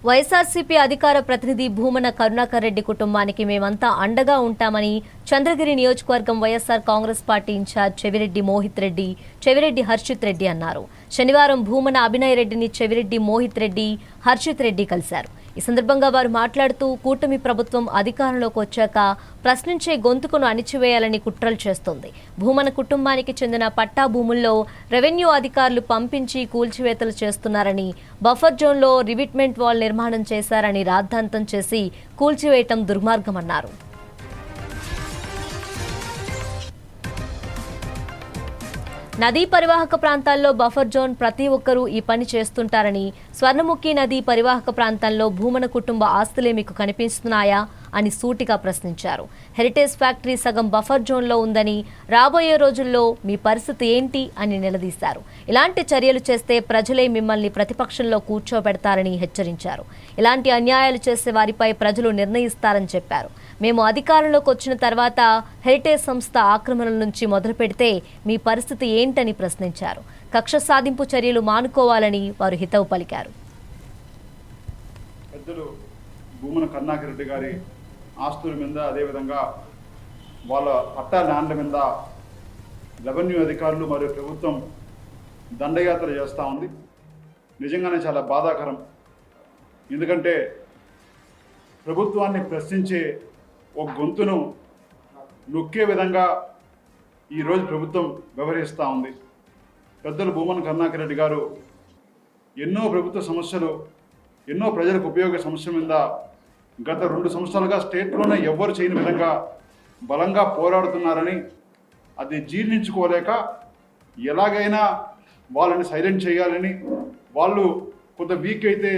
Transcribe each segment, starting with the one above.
వైఎస్ఆర్సీపీ అధికార ప్రతినిధి భూమన కరుణాకర్ రెడ్డి కుటుంబానికి మేమంతా అండగా ఉంటామని చంద్రగిరి నియోజకవర్గం వైఎస్ఆర్ కాంగ్రెస్ పార్టీ ఇన్ఛార్జ్ చెవిరెడ్డి మోహిత్ రెడ్డి, చెవిరెడ్డి హర్షిత్ రెడ్డి అన్నారు. శనివారం భూమన అభినయ్ రెడ్డిని చెవిరెడ్డి మోహిత్ రెడ్డి, హర్షిత్ రెడ్డి కలిశారు. ఈ సందర్భంగా వారు మాట్లాడుతూ కూటమి ప్రభుత్వం అధికారంలోకి వచ్చాక ప్రశ్నించే గొంతుకును అణిచివేయాలని కుట్రలు చేస్తోంది. భూమన కుటుంబానికి చెందిన పట్టా భూముల్లో రెవెన్యూ అధికారులు పంపించి కూల్చివేతలు చేస్తున్నారని, బఫర్ జోన్లో రివిట్మెంట్ వాల్ నిర్మాణం చేశారని రాద్ధాంతం చేసి కూల్చివేయటం దుర్మార్గమన్నారు. నదీ పరివాహక ప్రాంతాల్లో బఫర్ జోన్ ప్రతి ఒక్కరూ ఈ పని చేస్తుంటారని, స్వర్ణముఖి నదీ పరివాహక ప్రాంతంలో భూమన కుటుంబ ఆస్తులే మీకు కనిపిస్తున్నాయా అని సూటిగా ప్రశ్నించారు. హెరిటేజ్ ఫ్యాక్టరీ సగం బఫర్ జోన్లో ఉందని, రాబోయే రోజుల్లో మీ పరిస్థితి ఏంటి అని నిలదీశారు. ఇలాంటి చర్యలు చేస్తే ప్రజలే మిమ్మల్ని ప్రతిపక్షంలో కూర్చోబెడతారని హెచ్చరించారు. ఇలాంటి అన్యాయాలు చేసే వారిపై ప్రజలు నిర్ణయిస్తారని చెప్పారు. మేము అధికారంలోకి వచ్చిన తర్వాత హెరిటేజ్ సంస్థ ఆక్రమణల నుంచి మొదలు పెడితే మీ పరిస్థితి ఏంటని ప్రశ్నించారు. కక్ష సాధింపు చర్యలు మానుకోవాలని వారు హితవు పలికారు. పెద్దలు భూమన కరుణాకర్ రెడ్డి గారి ఆస్తుల మీద, అదేవిధంగా వాళ్ళ పట్టా ల్యాండ్ల మీద రెవెన్యూ అధికారులు మరియు ప్రభుత్వం దండయాత్ర చేస్తూ ఉంది. నిజంగానే చాలా బాధాకరం. ఎందుకంటే ప్రభుత్వాన్ని ప్రశ్నించే ఒక గొంతును నొక్కే విధంగా ఈరోజు ప్రభుత్వం వ్యవహరిస్తూ ఉంది. పెద్దలు భూమన కరుణాకర్ రెడ్డి గారు ఎన్నో ప్రభుత్వ సమస్యలు, ఎన్నో ప్రజలకు ఉపయోగ సమస్యల మీద గత 2 సంవత్సరాలుగా స్టేట్లోనే ఎవ్వరు చేయని విధంగా బలంగా పోరాడుతున్నారని, అది జీర్ణించుకోలేక ఎలాగైనా వాళ్ళని సైలెంట్ చేయాలని, వాళ్ళు కొంత వీక్ అయితే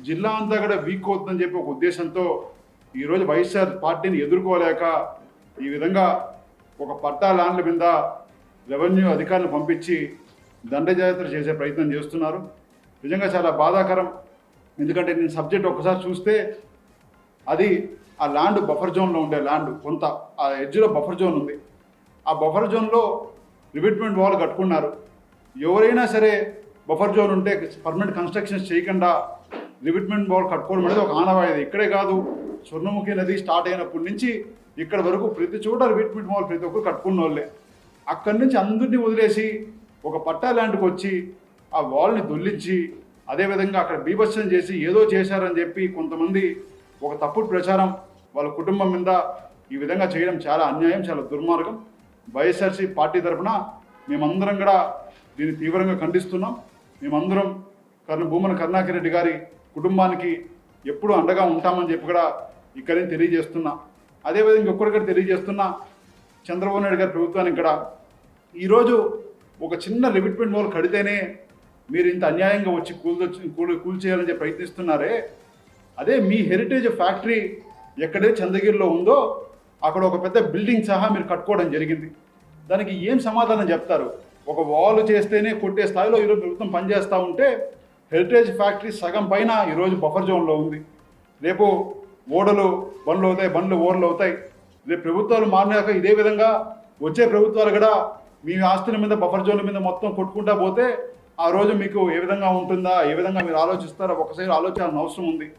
జిల్లా అంతా కూడా వీక్ అవుతుందని చెప్పి ఒక ఉద్దేశంతో ఈరోజు వైఎస్ఆర్ పార్టీని ఎదుర్కోలేక ఈ విధంగా ఒక పట్టా ల్యాండ్ల మీద రెవెన్యూ అధికారులను పంపించి దండయాత్ర చేసే ప్రయత్నం చేస్తున్నారు. నిజంగా చాలా బాధాకరం. ఎందుకంటే నేను సబ్జెక్ట్ ఒకసారి చూస్తే అది ఆ ల్యాండ్ బఫర్ జోన్లో ఉండే ల్యాండ్, కొంత ఆ ఎడ్జ్లో బఫర్ జోన్ ఉంది. ఆ బఫర్ జోన్లో రివిట్మెంట్ వాల్ కట్టుకున్నారు. ఎవరైనా సరే బఫర్ జోన్ ఉంటే పర్మనెంట్ కన్స్ట్రక్షన్స్ చేయకుండా రివిట్మెంట్ వాల్ కట్టుకోవడం అనేది ఒక ఆనవాయితీ. ఇక్కడే కాదు, స్వర్ణముఖి నది స్టార్ట్ అయినప్పటి నుంచి ఇక్కడ వరకు ప్రతి చోట రివిట్మెంట్ వాల్ ప్రతి ఒక్కరు కట్టుకున్న వాళ్ళే. అక్కడి నుంచి అందరినీ వదిలేసి ఒక పట్టా ల్యాండ్కి వచ్చి ఆ వాల్ని దొల్లించి, అదేవిధంగా అక్కడ బీభత్సం చేసి ఏదో చేశారని చెప్పి కొంతమంది ఒక తప్పుడు ప్రచారం వాళ్ళ కుటుంబం మీద ఈ విధంగా చేయడం చాలా అన్యాయం, చాలా దుర్మార్గం. వైఎస్ఆర్సీ పార్టీ తరఫున మేమందరం కూడా దీన్ని తీవ్రంగా ఖండిస్తున్నాం. మేమందరం భూమన కరుణాకర్ రెడ్డి గారి కుటుంబానికి ఎప్పుడూ అండగా ఉంటామని చెప్పి కూడా ఇక్కడి నుంచి తెలియజేస్తున్నా. అదేవిధంగా ఒక్కరిక్కడ తెలియజేస్తున్నా, చంద్రబాబు నాయుడు గారి ప్రభుత్వానికి కూడా ఈరోజు ఒక చిన్న రివిట్మెంట్ వాల్ కడితేనే మీరు ఇంత అన్యాయంగా వచ్చి కూల్చేయాలని చెప్పి ప్రయత్నిస్తున్నారే, అదే మీ హెరిటేజ్ ఫ్యాక్టరీ ఎక్కడైతే చంద్రగిరిలో ఉందో అక్కడ ఒక పెద్ద బిల్డింగ్ సహా మీరు కట్టుకోవడం జరిగింది. దానికి ఏం సమాధానం చెప్తారు? ఒక వాల్ చేస్తేనే కొట్టే స్థాయిలో ఈరోజు ప్రభుత్వం పనిచేస్తూ ఉంటే హెరిటేజ్ ఫ్యాక్టరీ సగం పైన ఈరోజు బఫర్ జోన్లో ఉంది. రేపు ఓడలు బండ్లు అవుతాయి, బండ్లు ఓడలు అవుతాయి. రేపు ప్రభుత్వాలు మారినాక ఇదే విధంగా వచ్చే ప్రభుత్వాలు కూడా మీ ఆస్తుల మీద బఫర్ జోన్ల మీద మొత్తం కొట్టుకుంటా పోతే ఆ రోజు మీకు ఏ విధంగా ఉంటుందా, ఏ విధంగా మీరు ఆలోచిస్తారో ఒకసారి ఆలోచించాల్సిన అవసరం ఉంది.